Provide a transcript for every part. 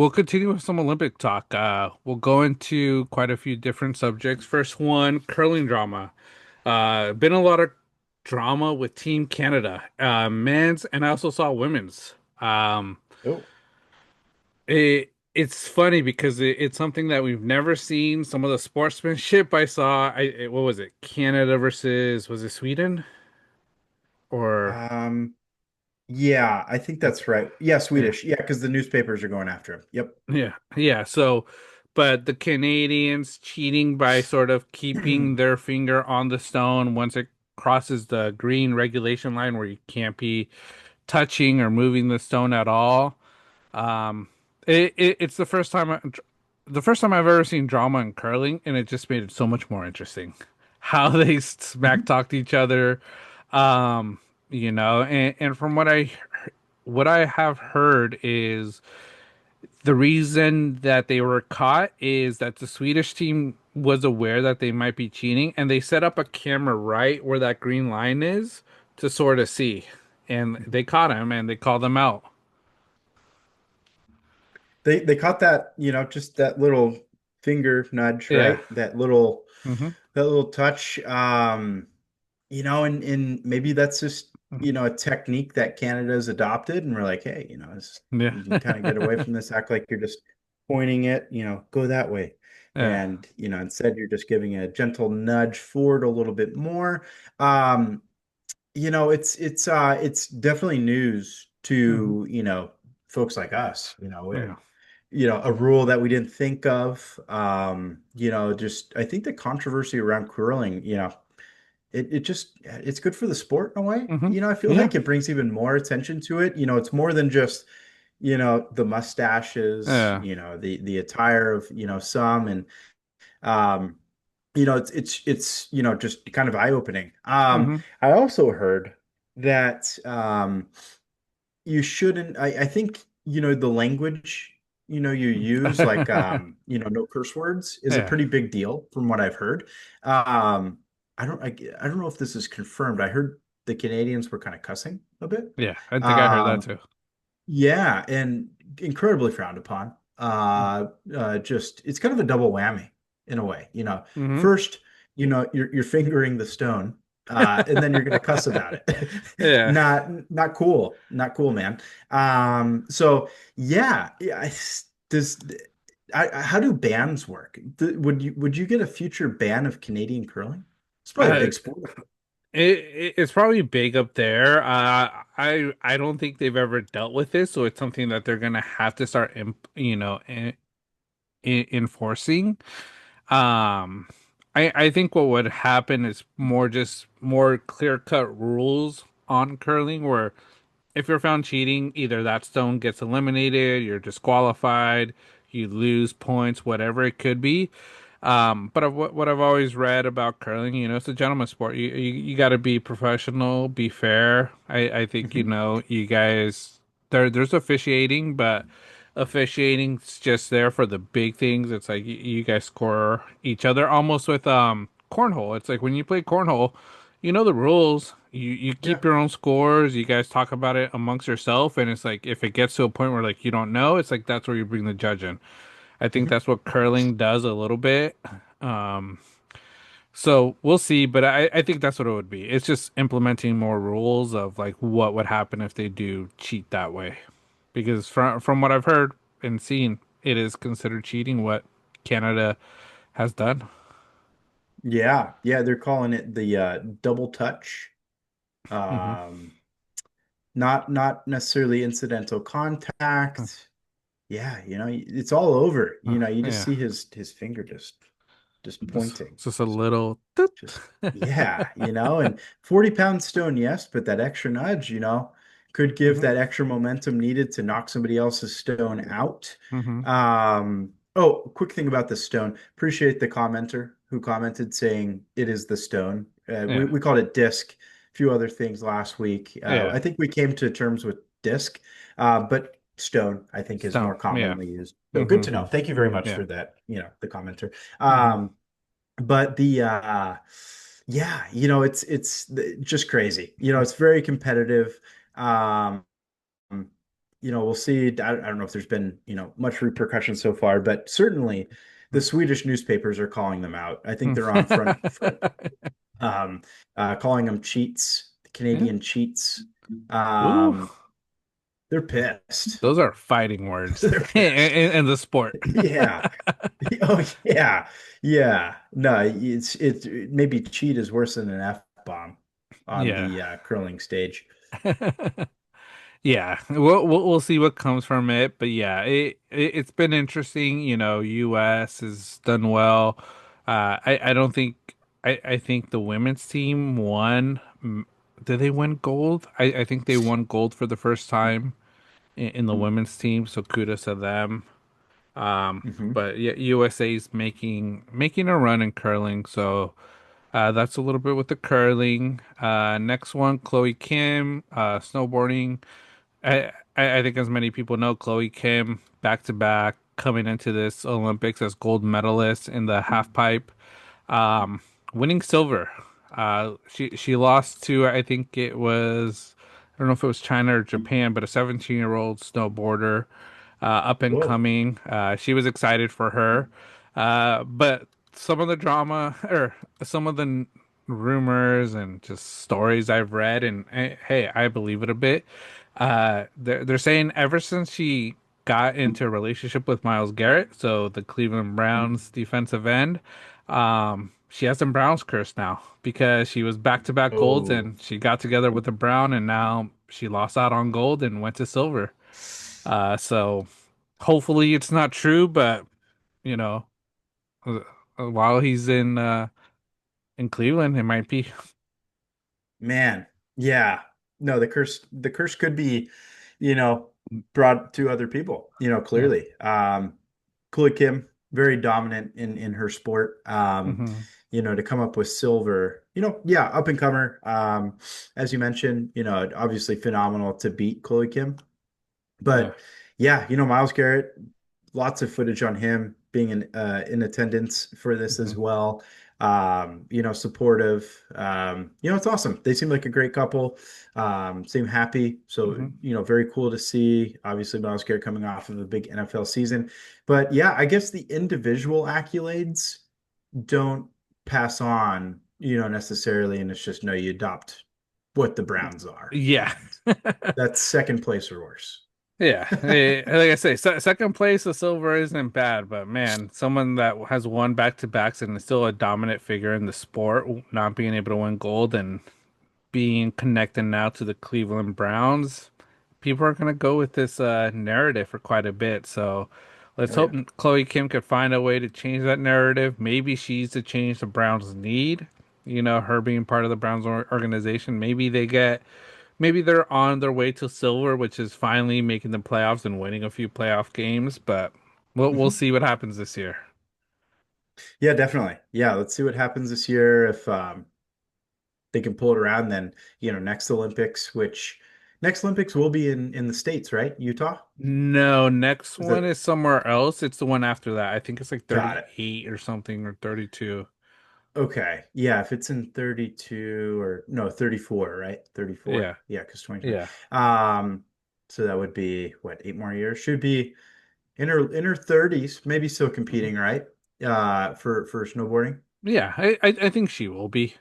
we'll continue with some Olympic talk. We'll go into quite a few different subjects. First one, curling drama. Been a lot of drama with Team Canada, men's, and I also saw women's. Oh, It's funny because it's something that we've never seen. Some of the sportsmanship I saw, what was it? Canada versus, was it Sweden? Or um, yeah, I think that's right. Yeah, yeah. Swedish. Yeah, because the newspapers are going after him. Yep. Yeah, yeah. So, but the Canadians cheating by sort of keeping their finger on the stone once it crosses the green regulation line where you can't be touching or moving the stone at all. Um, it's the first time I've ever seen drama in curling, and it just made it so much more interesting. How they smack Mhm. talked each other, um, and from what I have heard is the reason that they were caught is that the Swedish team was aware that they might be cheating and they set up a camera right where that green line is to sort of see. And they caught him and they called him out. They caught that, just that little finger nudge, Yeah. right? Hmm. That little touch. And maybe that's just, Hmm. a technique that Canada's adopted, and we're like, hey, Yeah. you can kind of get away from this, act like you're just pointing it, go that way. Yeah. And, instead you're just giving a gentle nudge forward a little bit more. Um, it's definitely news Hmm. to, folks like us, Yeah. a rule that we didn't think of. Just I think the controversy around curling, it's good for the sport in a way. Hmm. I feel Yeah. like it brings even more attention to it. It's more than just, the mustaches, Yeah. the attire of, some, and um it's just kind of eye-opening. Hmm. I also heard that you shouldn't, I think, the language, you use, like, no curse words is a Yeah. pretty big deal from what I've heard. um I don't know if this is confirmed. I heard the Canadians were kind of cussing a bit. Yeah. I think I heard that um too. yeah, and incredibly frowned upon. Just it's kind of a double whammy in a way. Hmm. First, you're fingering the stone, and then you're gonna cuss about it. Yeah. Not cool, not cool, man. So yeah, yeah. Does how do bans work? Would you get a future ban of Canadian curling? It's probably a Uh, big sport. it's probably big up there. I don't think they've ever dealt with this, so it's something that they're gonna have to start, enforcing. Um, I think what would happen is more clear-cut rules on curling, where if you're found cheating, either that stone gets eliminated, you're disqualified, you lose points, whatever it could be. But what I've always read about curling, it's a gentleman's sport. You got to be professional, be fair. I think Mhm. you guys there's officiating, but officiating's just there for the big things. It's like you guys score each other almost with cornhole. It's like when you play cornhole, you know the rules. You Yeah. keep your own scores. You guys talk about it amongst yourself, and it's like if it gets to a point where like you don't know, it's like that's where you bring the judge in. I think Mhm. that's what curling does a little bit. Um, so we'll see, but I think that's what it would be. It's just implementing more rules of like what would happen if they do cheat that way. Because from what I've heard and seen, it is considered cheating what Canada has done. Yeah, yeah, they're calling it the double touch. Hmm. Um, not necessarily incidental contact. Yeah, it's all over. You just Yeah, see his finger just pointing. just a little. Toot. Just yeah, and 40-pound stone, yes, but that extra nudge, could give Hmm. that extra momentum needed to knock somebody else's stone out. Hmm. Oh, quick thing about the stone. Appreciate the commenter who commented saying it is the stone. We Yeah, we called it disc. A few other things last week. yeah. I think we came to terms with disc, but stone I think is more Stone. Yeah. commonly used. So good to Hmm. know. Thank you very much Yeah. for that. The commenter. Hmm. But yeah, it's just crazy. It's very competitive. Um, we'll see. I don't know if there's been, much repercussion so far, but certainly the Swedish newspapers are calling them out. I think they're on front um, calling them cheats, Yeah. Canadian cheats. Ooh, Um, they're pissed. those are fighting words They're in, pissed. in the sport. Yeah. Oh yeah. Yeah. No, it's maybe cheat is worse than an F-bomb on Yeah. the curling stage. Yeah, we'll see what comes from it, but yeah, it's been interesting. U.S. has done well. I don't think I think the women's team won. Did they win gold? I think they won gold for the first time in the women's team. So kudos to them. Hmm. But yeah, USA's making a run in curling. So that's a little bit with the curling. Next one, Chloe Kim, snowboarding. I think as many people know, Chloe Kim back to back coming into this Olympics as gold medalist in the half pipe, um, winning silver. She lost to, I think it was, I don't know if it was China or Japan, but a 17-year-old snowboarder, up and Whoa. coming. She was excited for her, but some of the drama or some of the rumors and just stories I've read, and hey, I believe it a bit. They're saying ever since she got into a relationship with Miles Garrett, so the Cleveland Browns defensive end, she has some Browns curse now because she was back-to-back golds Oh, and she got together with a Brown and now she lost out on gold and went to silver. So hopefully it's not true, but you know, uh, while he's in Cleveland, it might be. man. Yeah. No, the curse could be, you know, brought to other people, Yeah. clearly. Chloe Kim, very dominant in her sport. Hmm. To come up with silver, yeah, up and comer. As you mentioned, obviously phenomenal to beat Chloe Kim. Yeah. But yeah, Miles Garrett, lots of footage on him being in attendance for this Hmm. as well. Supportive. It's awesome. They seem like a great couple. Seem happy. So, Hmm. very cool to see. Obviously, Miles Garrett coming off of a big NFL season. But yeah, I guess the individual accolades don't pass on, necessarily, and it's just no, you adopt what the Browns are, Yeah. and that's second place or worse. Yeah, like I say, second place, the silver isn't bad, but man, someone that has won back-to-backs and is still a dominant figure in the sport, not being able to win gold and being connected now to the Cleveland Browns, people are gonna go with this narrative for quite a bit. So let's Oh hope yeah. Chloe Kim could find a way to change that narrative. Maybe she's the change the Browns need. Her being part of the Browns organization. Maybe they're on their way to silver, which is finally making the playoffs and winning a few playoff games. But we'll Mhm. see what happens this year. Yeah, definitely. Yeah, let's see what happens this year if they can pull it around. Then next Olympics will be in the States, right? Utah. No, next Is one that is somewhere else. It's the one after that. I think it's like got it? 38 or something or 32. Okay. Yeah, if it's in 32 or no 34, right? 34. Yeah, Yeah, because 2020. yeah, So that would be what, 8 more years? Should be in her 30s, maybe still mhm. competing, right? For snowboarding. Yeah. I think she will be.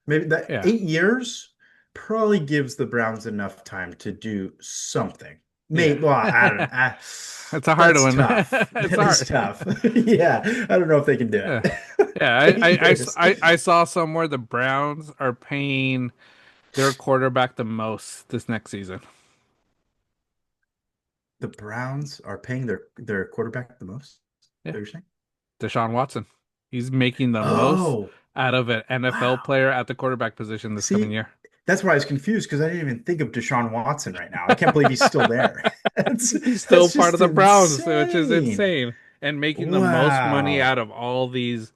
Maybe that Yeah, 8 years probably gives the Browns enough time to do something. yeah. Maybe, well, I don't. It's a hard That's one. tough. It's That is hard. tough. Yeah, I don't know if they can do Yeah, it. yeah. Eight years. I saw somewhere the Browns are paying their quarterback the most this next season. The Browns are paying their quarterback the most. Yeah. That you're saying? Deshaun Watson. He's making the most Oh, out of an NFL wow. player at the quarterback position this coming See, year. that's why I was confused because I didn't even think of Deshaun Watson right now. I can't believe he's still there. That's He's still that's part of just the Browns, which is insane. insane, and making the most money Wow. out of all these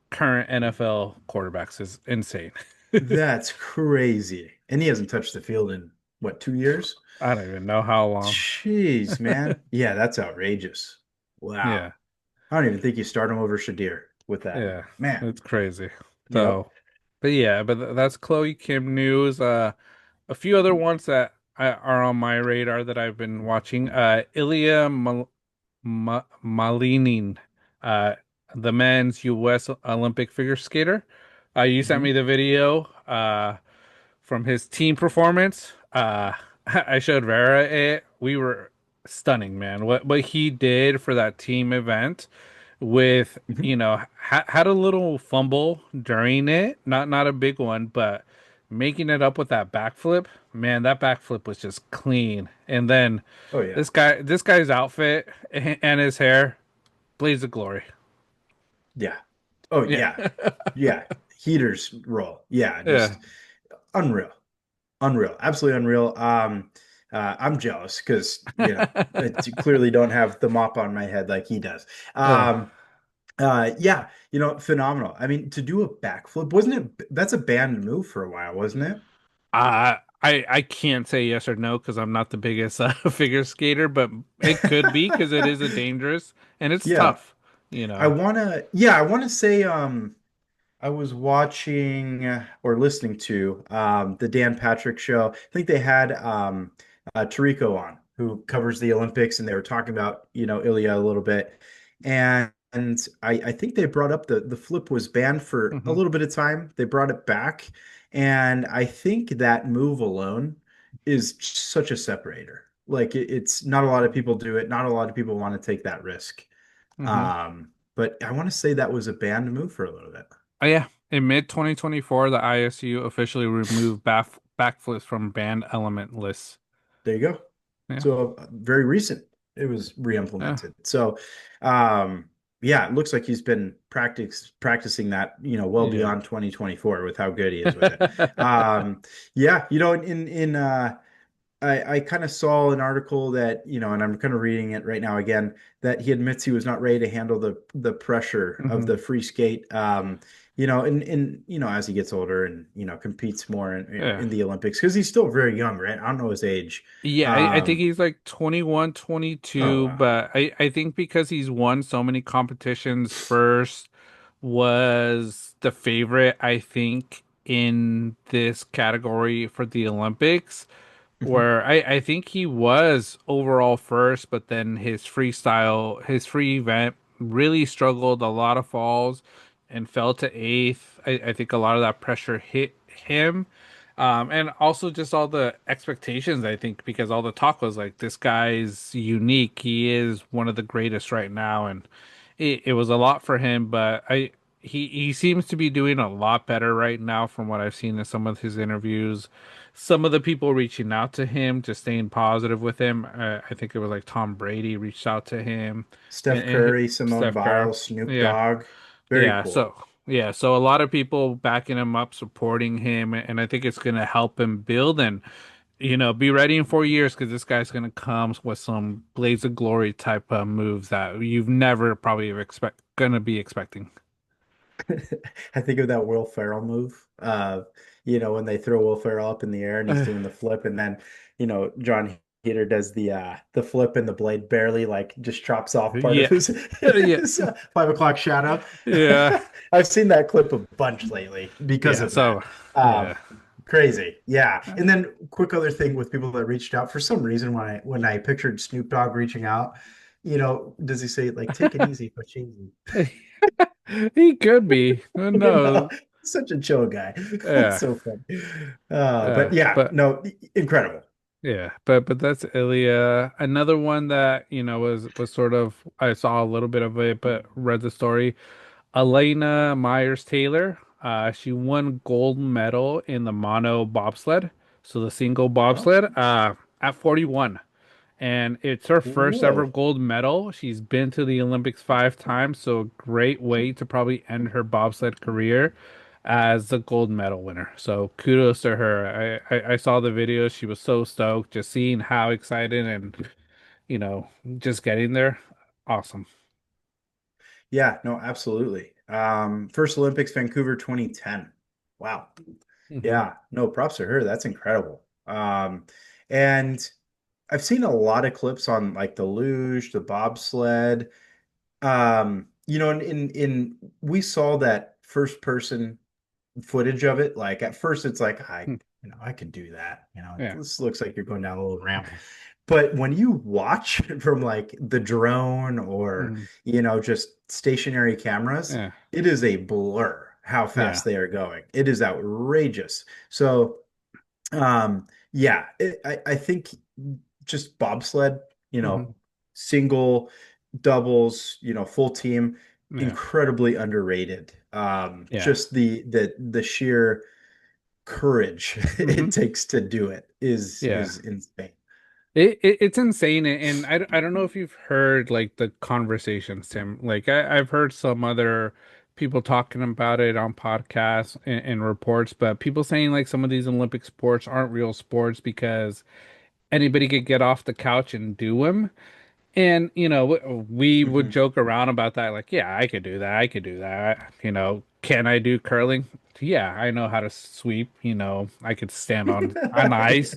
current NFL quarterbacks is insane. That's crazy. And he hasn't touched the field in what, 2 years? I don't even know how long. Jeez, man. Yeah, that's outrageous. Wow. Yeah, I don't even think you start him over Shadir with that. yeah, Man. it's crazy. Yep. So, but yeah, but that's Chloe Kim news. A few other ones that are on my radar that I've been watching. Ilya Malinin, uh, the men's U.S. Olympic figure skater. You sent Hmm. me the video from his team performance. I showed Vera it. We were stunning, man. What he did for that team event with, Hmm. had a little fumble during it, not a big one, but making it up with that backflip, man, that backflip was just clean. And then Oh yeah. this guy's outfit and his hair, blaze of glory. Yeah. Oh Yeah. yeah. Yeah. Heaters roll. Yeah, Yeah. just unreal. Unreal. Absolutely unreal. I'm jealous because, I clearly don't have the mop on my head like he does. Uh, Um, yeah, phenomenal. I mean, to do a backflip, wasn't it? That's a banned move for a while, wasn't it? I can't say yes or no because I'm not the biggest figure skater, but it could be because it is a dangerous and it's Yeah. tough, you know. I wanna say, I was watching or listening to the Dan Patrick show. I think they had Tarico on, who covers the Olympics, and they were talking about, Ilya a little bit. And I think they brought up the flip was banned for a Hmm. little bit of time. They brought it back, and I think that move alone is such a separator. Like it's not a lot of people do it. Not a lot of people want to take that risk. Hmm. But I want to say that was a banned move for a little bit. Oh yeah, in mid 2024, the ISU officially removed backflips from banned element lists. There you go. Yeah, So very recent, it was yeah, re-implemented. So um, yeah, it looks like he's been practicing that, well yeah. beyond 2024 with how good he is with it. Yeah, I kind of saw an article that, and I'm kind of reading it right now again, that he admits he was not ready to handle the pressure of Hmm. the free skate. And as he gets older and competes more Yeah. in the Olympics, because he's still very young, right? I don't know his age. Yeah, I think Um, he's like 21, oh 22, wow. but I think because he's won so many competitions first, was the favorite, I think, in this category for the Olympics, Mhm. where I think he was overall first, but then his free event really struggled, a lot of falls and fell to eighth. I think a lot of that pressure hit him. And also just all the expectations, I think, because all the talk was like, this guy's unique. He is one of the greatest right now. And it was a lot for him, but he seems to be doing a lot better right now from what I've seen in some of his interviews. Some of the people reaching out to him, just staying positive with him. I think it was like Tom Brady reached out to him, Steph and Curry, Simone Steph Curry. Biles, Snoop Yeah, Dogg. Very yeah. cool. So a lot of people backing him up, supporting him, and I think it's gonna help him build and be ready in 4 years because this guy's gonna come with some Blades of Glory type of moves that you've never probably gonna be expecting. I think of that Will Ferrell move. When they throw Will Ferrell up in the air and he's doing the flip, and then, John Heater does the flip and the blade barely like just chops off part of Yeah, his, yeah, his 5 o'clock shadow. yeah, I've seen that clip a bunch lately because yeah. of So, that. Um, yeah, Crazy. Yeah. And then quick other thing with people that reached out for some reason when I pictured Snoop Dogg reaching out, does he say like take it easy, Pacini? he could be. Who knows? Such a chill guy. It's Yeah, so funny. But yeah, but no, incredible. yeah, but that's Ilya. Another one that was sort of, I saw a little bit of it, but read the story. Elena Myers Taylor. She won gold medal in the mono bobsled, so the single Oh, bobsled, at 41. And it's her first ever whoa. gold medal. She's been to the Olympics 5 times, so a great way to probably end her bobsled career as the gold medal winner. So kudos to her. I saw the video. She was so stoked, just seeing how excited and you know just getting there. Awesome. Yeah, no, absolutely. First Olympics, Vancouver 2010. Wow. Hmm. Yeah, no, props to her. That's incredible. And I've seen a lot of clips on like the luge, the bobsled. In we saw that first person footage of it. Like at first it's like I could do that. Yeah. This looks like you're going down a little ramp. But when you watch from like the drone or, Mhm. just stationary cameras, Yeah. it is a blur how Yeah. fast they are going. It is outrageous. So, yeah, I think just bobsled, Hmm. single, doubles, full team, Yeah. incredibly underrated. Yeah. Just the sheer courage Hmm. it takes to do it is Yeah. is insane. It's insane, and I don't know if you've heard like the conversations, Tim. Like I've heard some other people talking about it on podcasts and reports, but people saying like some of these Olympic sports aren't real sports because anybody could get off the couch and do them. And we would Hmm. joke around about that, like, yeah, I could do that. I could do that. Can I do curling? Yeah, I know how to sweep. I could stand on ice.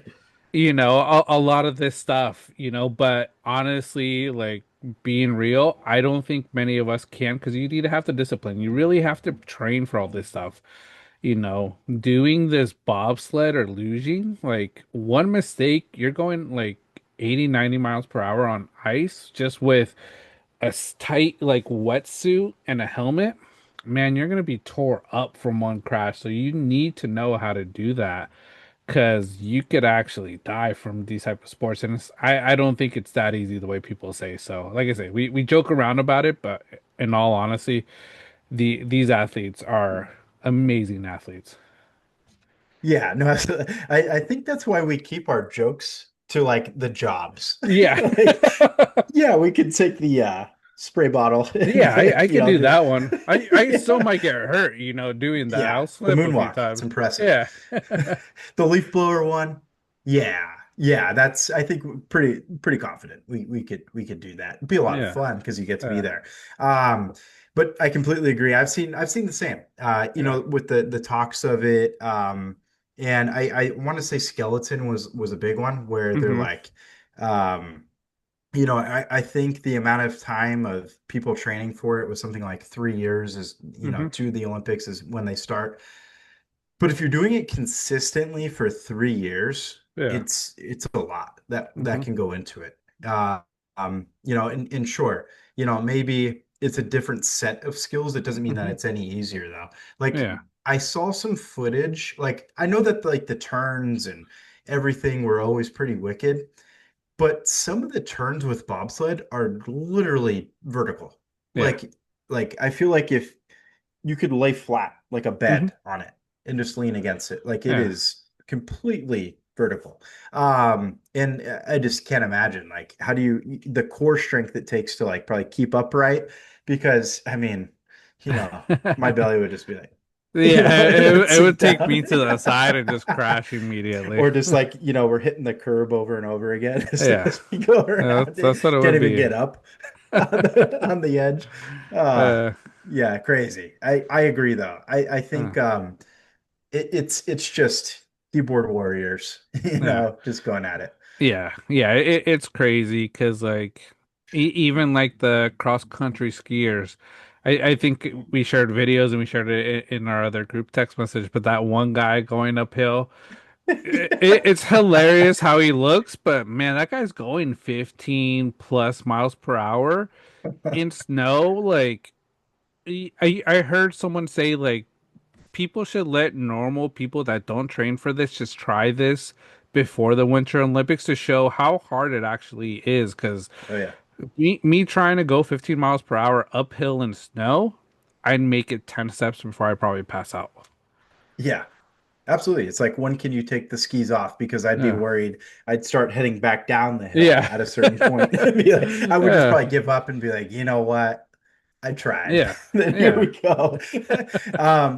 A lot of this stuff. But honestly, like being real, I don't think many of us can because you need to have the discipline. You really have to train for all this stuff. Doing this bobsled or luging, like one mistake, you're going like 80, 90 miles per hour on ice just with a tight like wetsuit and a helmet. Man, you're gonna be tore up from one crash. So you need to know how to do that because you could actually die from these type of sports. And I don't think it's that easy the way people say. So, like I say, we joke around about it, but in all honesty, these athletes are amazing athletes. Yeah, no, I think that's why we keep our jokes to like the jobs. Yeah. Like, yeah, we could take the spray bottle and Yeah, I like, could do do that one. I still yeah. might get hurt, doing that. Yeah, I'll the slip a few moonwalk, it's times. impressive. Yeah. The leaf blower one, yeah, yeah, that's I think pretty confident. We could do that. It'd be a lot of Yeah. fun because you get to be Uh, there. Um, but I completely agree. I've seen the same. yeah. With the talks of it. And I want to say skeleton was a big one where they're Hmm. like, um, I think the amount of time of people training for it was something like 3 years is, Hmm. to the Olympics is when they start. But if you're doing it consistently for 3 years, Yeah. it's a lot that Hmm. can go into it. And sure, maybe it's a different set of skills. It doesn't mean that Hmm. it's any easier though. Like Yeah. I saw some footage, like I know that like the turns and everything were always pretty wicked, but some of the turns with bobsled are literally vertical. Yeah. Like I feel like if you could lay flat like a Hmm. bed on it and just lean against it. Like it Yeah. is completely vertical. And I just can't imagine like how do the core strength it takes to like probably keep upright because I mean, my belly would just be like, Yeah, it would sink take down. me to the side and just crash immediately. Or just like, we're hitting the curb over and over again as, Yeah. as we go around That's it. what it Can't would even be. get up on the edge. Uh, Uh, yeah, crazy. I agree though. I uh, think it's just keyboard warriors, yeah. just going at it. Yeah, it's crazy because like even like the cross country skiers, I think we shared videos and we shared it in our other group text message. But that one guy going uphill, it's hilarious how he looks. But man, that guy's going 15 plus miles per hour in snow. Like I heard someone say like people should let normal people that don't train for this just try this before the Winter Olympics to show how hard it actually is. Because Oh yeah. me trying to go 15 miles per hour uphill in snow, I'd make it 10 steps before I probably pass out. Yeah, absolutely. It's like when can you take the skis off? Because I'd be Yeah. worried I'd start heading back down the hill Yeah. at a certain point. Be like, I would just Yeah. probably give up and be like, you know what? I tried. Yeah. Then here we Yeah. go.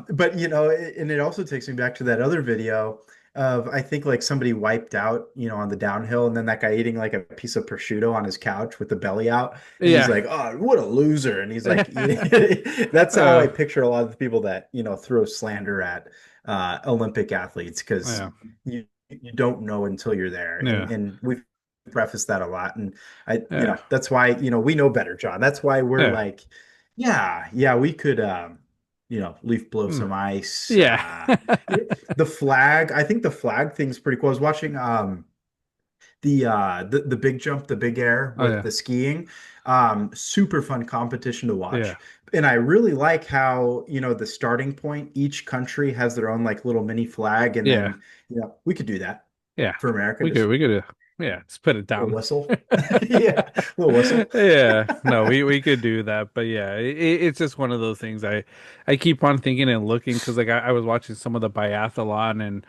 But and it also takes me back to that other video of I think like somebody wiped out, on the downhill, and then that guy eating like a piece of prosciutto on his couch with the belly out, and he's Yeah. like, "Oh, what a loser!" And he's like eating. That's how I Uh, picture a lot of the people that throw slander at Olympic athletes because yeah. you don't know until you're there, and Yeah. and we've prefaced that a lot, and Yeah. that's why we know better, John. That's why we're Yeah. like. Yeah, yeah, we could. leaf blow Mm. some ice. Yeah. The flag, I think the flag thing's pretty cool. I was watching the big jump, the big air Oh with yeah. the skiing. Super fun competition to Yeah. watch. And I really like how, the starting point, each country has their own like little mini flag, and Yeah. then, we could do that Yeah. for America, We could just we could yeah, let's put it a little down. whistle. Yeah, a little whistle. Yeah, no, we could do that, but yeah, it's just one of those things. I keep on thinking and looking because like I was watching some of the biathlon and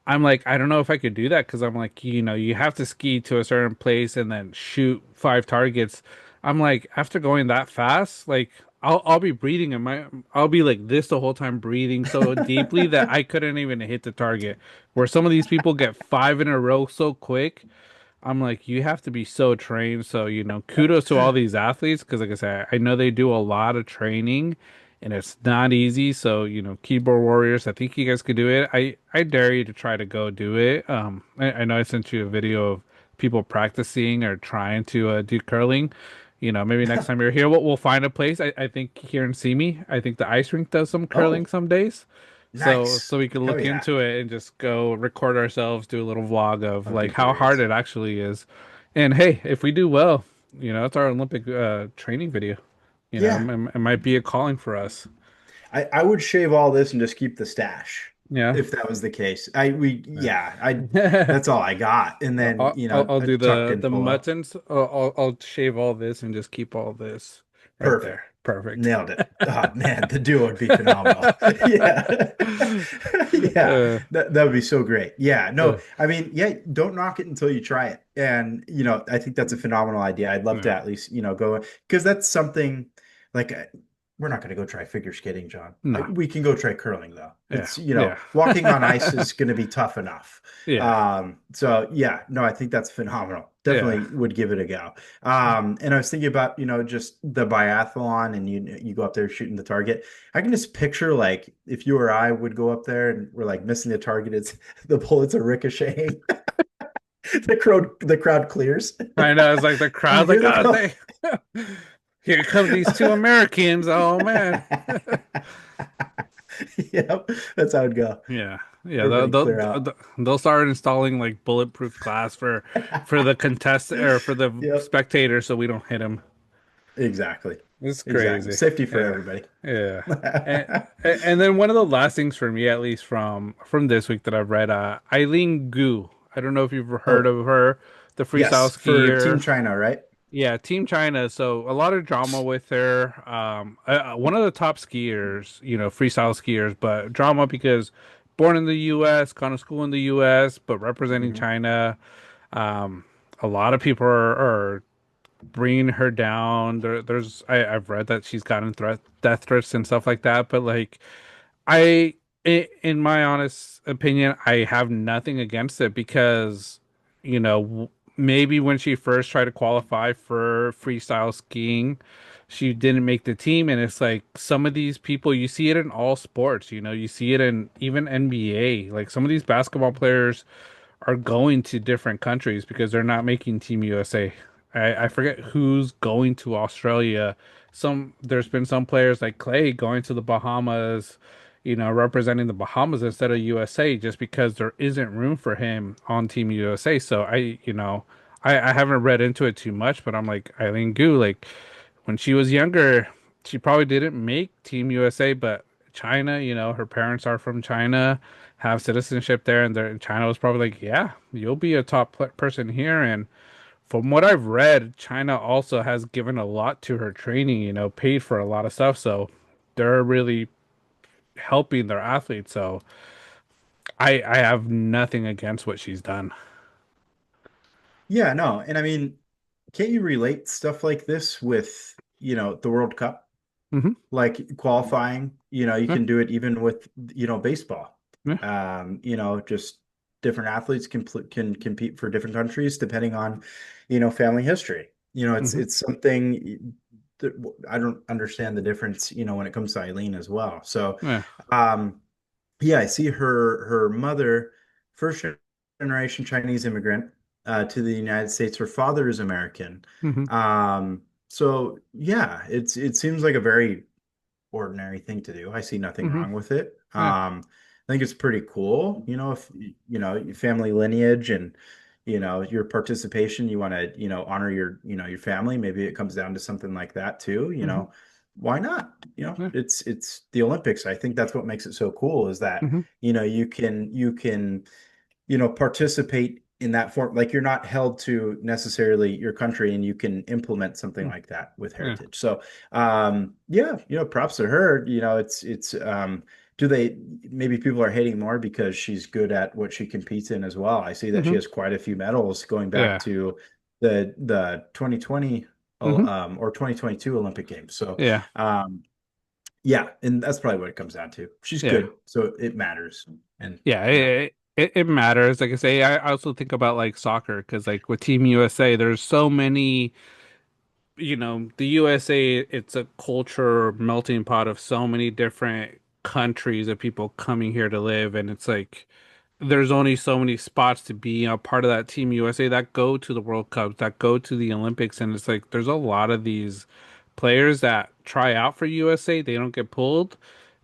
I'm like I don't know if I could do that because I'm like you have to ski to a certain place and then shoot five targets. I'm like after going that fast, like I'll be breathing and I'll be like this the whole time breathing so deeply that I couldn't even hit the target. Where some of these people get five in a row so quick. I'm like, you have to be so trained. So, kudos to all these athletes because, like I said, I know they do a lot of training and it's not easy. So, keyboard warriors, I think you guys could do it. I dare you to try to go do it. I know I sent you a video of people practicing or trying to do curling. Maybe next time you're here, we'll find a place. I think here in Simi, I think the ice rink does some curling Oh, some days. So nice. we could Hell look yeah. into it and just go record ourselves, do a little vlog of That'd be like how hard hilarious. it actually is. And hey, if we do well, it's our Olympic training video. Yeah. It might be a calling for us. I would shave all this and just keep the stash Yeah. if that was the case. Yeah, Yeah. that's all I got. And then, I'll a do tucked in the polo. muttons. I'll shave all this and just keep all this right Perfect. there. Perfect. Nailed it. Oh man, the duo would be phenomenal. Yeah. Yeah. Uh, That would be so great. Yeah. No, uh, I mean, yeah, don't knock it until you try it. And, I think that's a phenomenal idea. I'd love to yeah. at least, go because that's something like we're not going to go try figure skating, John. No. We can go try curling though. Yeah. It's, Yeah. walking on ice is going to be tough enough. Yeah. So yeah, no, I think that's phenomenal. Yeah. Definitely would give it a go. And I was thinking about, just the biathlon and you go up there shooting the target. I can just picture like if you or I would go up there and we're like missing the target, it's the bullets are ricocheting. The crowd clears. I know. It's like the Oh, crowd's here like, they oh, go. here come these two Americans. Oh man. Yep, that's how it'd go. Yeah. Yeah. Everybody clear out. They'll start installing like bulletproof glass for the contest or for the Yep, spectators so we don't hit them. exactly. It's Exactly. crazy. Safety for Yeah. everybody. Yeah. And and then one of the last things for me, at least from this week that I've read, Eileen Gu. I don't know if you've heard Oh, of her, the freestyle yes, for Team skier. China, right? Yeah, Team China. So a lot of drama with her. One of the top skiers, freestyle skiers, but drama because born in the U.S., gone to school in the U.S., but representing Mhm. China. Um, a lot of people are bringing her down. I've read that she's gotten death threats and stuff like that. But like, in my honest opinion, I have nothing against it because, maybe when she first tried to qualify for freestyle skiing, she didn't make the team. And it's like some of these people, you see it in all sports, you see it in even NBA. Like some of these basketball players are going to different countries because they're not making Team USA. I forget who's going to Australia. There's been some players like Clay going to the Bahamas, representing the Bahamas instead of USA just because there isn't room for him on Team USA. So I haven't read into it too much, but I'm like Eileen Gu, like when she was younger, she probably didn't make Team USA, but China, her parents are from China, have citizenship there, and China was probably like, yeah, you'll be a top person here. And from what I've read, China also has given a lot to her training, paid for a lot of stuff. So they're really helping their athletes. So I have nothing against what she's done. Yeah, no. And I mean, can't you relate stuff like this with, the World Cup? Hmm. Like qualifying, you Yeah, can do it even with, baseball. yeah. Just different athletes can compete for different countries depending on, family history. Hmm. It's something that I don't understand the difference, when it comes to Eileen as well. So, Yeah. um, yeah, I see her mother, first generation Chinese immigrant to the United States. Her father is American. Hmm. So yeah, it seems like a very ordinary thing to do. I see nothing Hmm. wrong with it. Yeah. I think it's pretty cool, if your family lineage and your participation, you want to, honor your family. Maybe it comes down to something like that too, Hmm. why not? Yeah. It's the Olympics. I think that's what makes it so cool is that, Hmm. you can participate in that form. Like you're not held to necessarily your country and you can implement something like that with Yeah. heritage. So, yeah, props to her. Do they, maybe people are hating more because she's good at what she competes in as well. I see that she Hmm. has quite a few medals going back Yeah. to the 2020 Hmm. or 2022 Olympic Games. So, Yeah. um, yeah, and that's probably what it comes down to. She's Yeah. good, so it matters. And Yeah. It matters. Like I say, I also think about like soccer because like with Team USA, there's so many, the USA, it's a culture melting pot of so many different countries of people coming here to live. And it's like there's only so many spots to be a part of that Team USA that go to the World Cups, that go to the Olympics. And it's like there's a lot of these players that try out for USA, they don't get pulled,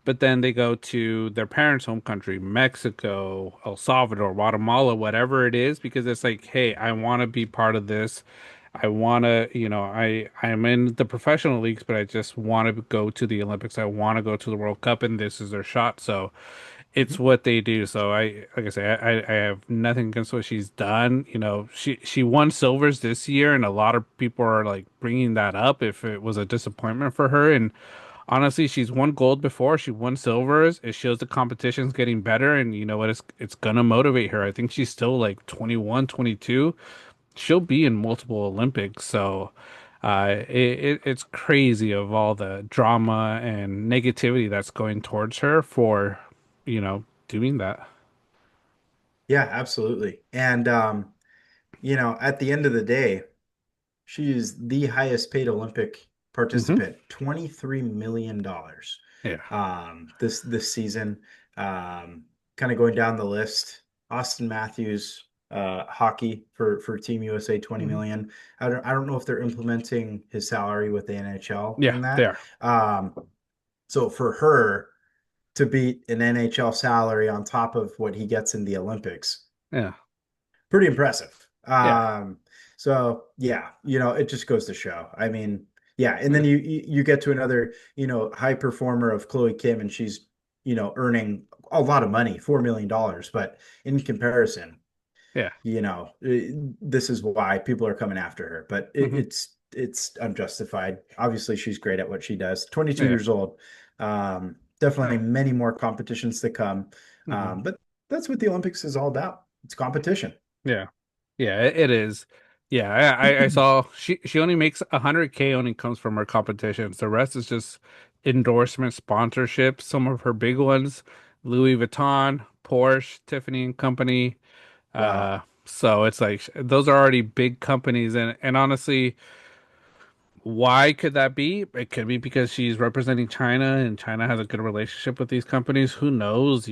but then they go to their parents' home country, Mexico, El Salvador, Guatemala, whatever it is, because it's like, hey, I want to be part of this. I want to, I'm in the professional leagues, but I just want to go to the Olympics. I want to go to the World Cup, and this is their shot. So it's what they do. So like I say, I have nothing against what she's done. She won silvers this year, and a lot of people are like bringing that up if it was a disappointment for her. And honestly, she's won gold before. She won silvers. It shows the competition's getting better, and you know what? It's gonna motivate her. I think she's still like 21, 22. She'll be in multiple Olympics. So. It's crazy of all the drama and negativity that's going towards her for, doing that. Yeah, absolutely. And at the end of the day, she is the highest paid Olympic Hmm. participant, $23 million Yeah. this season. Um, Kind of going down the list. Austin Matthews, hockey for Team USA, 20 Hmm. million. I don't know if they're implementing his salary with the NHL Yeah, in they that. are. Um, so for her to beat an NHL salary on top of what he gets in the Olympics, Yeah. pretty impressive. Yeah. So yeah, it just goes to show. I mean, yeah, and then Yeah. you get to another, high performer of Chloe Kim, and she's, earning a lot of money, $4 million. But in comparison, Yeah. this is why people are coming after her. But Hmm. it's unjustified. Obviously, she's great at what she does. 22 Yeah. years old. Definitely many more competitions to come. Hmm. But that's what the Olympics is all about. It's competition. Yeah. Yeah, it is. Yeah, I saw she only makes 100K only comes from her competitions. The rest is just endorsement sponsorships. Some of her big ones, Louis Vuitton, Porsche, Tiffany and Company. Wow. So it's like those are already big companies, and honestly, why could that be? It could be because she's representing China and China has a good relationship with these companies. Who knows, So,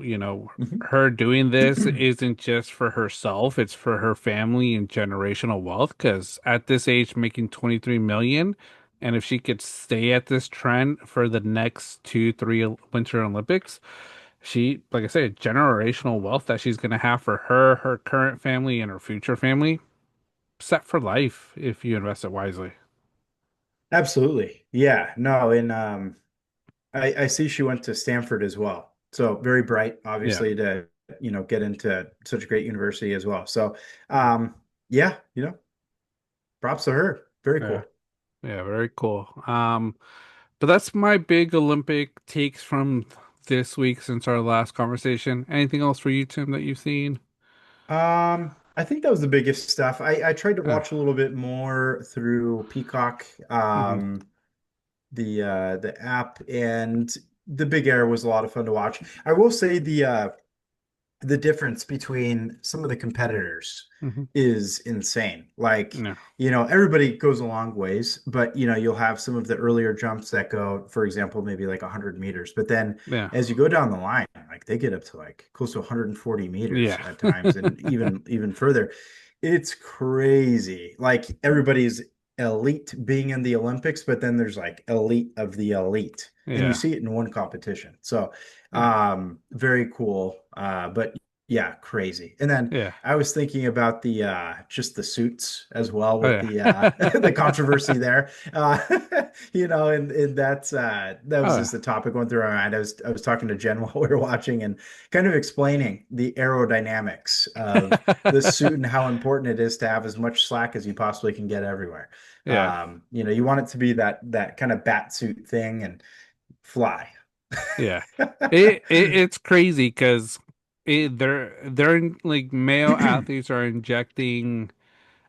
Mhm. her doing this isn't just for herself, it's for her family and generational wealth. Because at this age, making 23 million, and if she could stay at this trend for the next two, three Winter Olympics, like I said, generational wealth that she's going to have for her, her current family, and her future family, set for life if you invest it wisely. Absolutely. Yeah. No, and I see she went to Stanford as well. So very bright, Yeah. obviously, to, get into such a great university as well. So Yeah. yeah, props to her. Very Yeah. cool. Yeah, very cool. But that's my big Olympic takes from this week since our last conversation. Anything else for you, Tim, that you've seen? I think that was the biggest stuff. I tried to Uh, watch a little bit more through Peacock, hmm. the app, and the Big Air was a lot of fun to watch. I will say the difference between some of the competitors Hmm. is insane. Like, Yeah. everybody goes a long ways, but you'll have some of the earlier jumps that go, for example, maybe like 100 meters. But then Yeah. as you go down the line, like they get up to like close to 140 meters Yeah. at times and even further. It's crazy. Like everybody's elite being in the Olympics, but then there's like elite of the elite, and you Yeah. see it in one competition. So, Yeah. very cool. But yeah, crazy. And then Yeah. I was thinking about the just the suits as well Oh with yeah. the the controversy there. And that Oh was yeah. just the topic going through my mind. I was talking to Jen while we were watching and kind of explaining the aerodynamics of the suit and how important it is to have as much slack as you possibly can get everywhere. Yeah. You want it to be that kind of bat suit thing and fly. Yeah. It's crazy because they're like male athletes are injecting,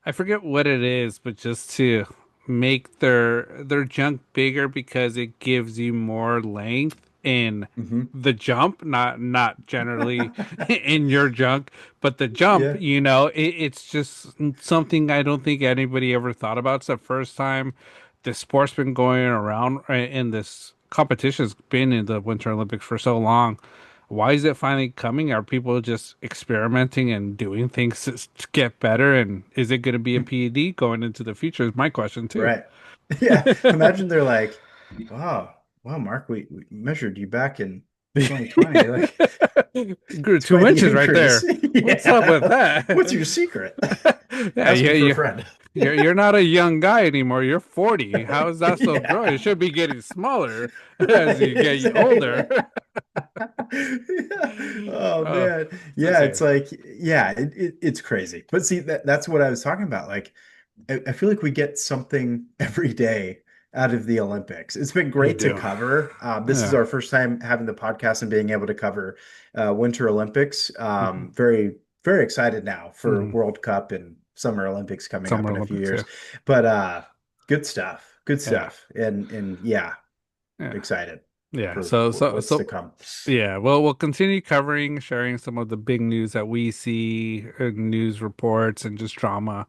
I forget what it is, but just to make their junk bigger because it gives you more length in Hmm. the jump, not generally in your junk, but the jump, Yeah. it's just something I don't think anybody ever thought about. It's the first time the sport's been going around and this competition's been in the Winter Olympics for so long. Why is it finally coming? Are people just experimenting and doing things to get better? And is it going to be a PED going into the future? Is my question too. Right. Yeah. Imagine they're like, wow, wow, Mark, we measured you back in 2020. Like, Grew it's two quite the inches right increase. there. What's up with Yeah. What's that? your secret? Yeah, Ask yeah, me for a yeah. friend. You're not a young guy anymore. You're 40. How is that so growing? It Yeah. should be getting smaller as you Right. get older. Yeah. Oh Oh, man. it's Yeah, it's insane. like, yeah, it's crazy. But see, that's what I was talking about. Like, I feel like we get something every day out of the Olympics. It's been We great to do. cover. This is Yeah. our first time having the podcast and being able to cover Winter Olympics. Hmm. Very, very excited now for Hmm. World Cup and Summer Olympics coming up Summer in a few Olympics. years. Yeah. But good stuff. Good Yeah. stuff. And yeah, Yeah. excited Yeah. for So, so, what's to so, come. yeah. Well, we'll continue covering, sharing some of the big news that we see, news reports, and just drama.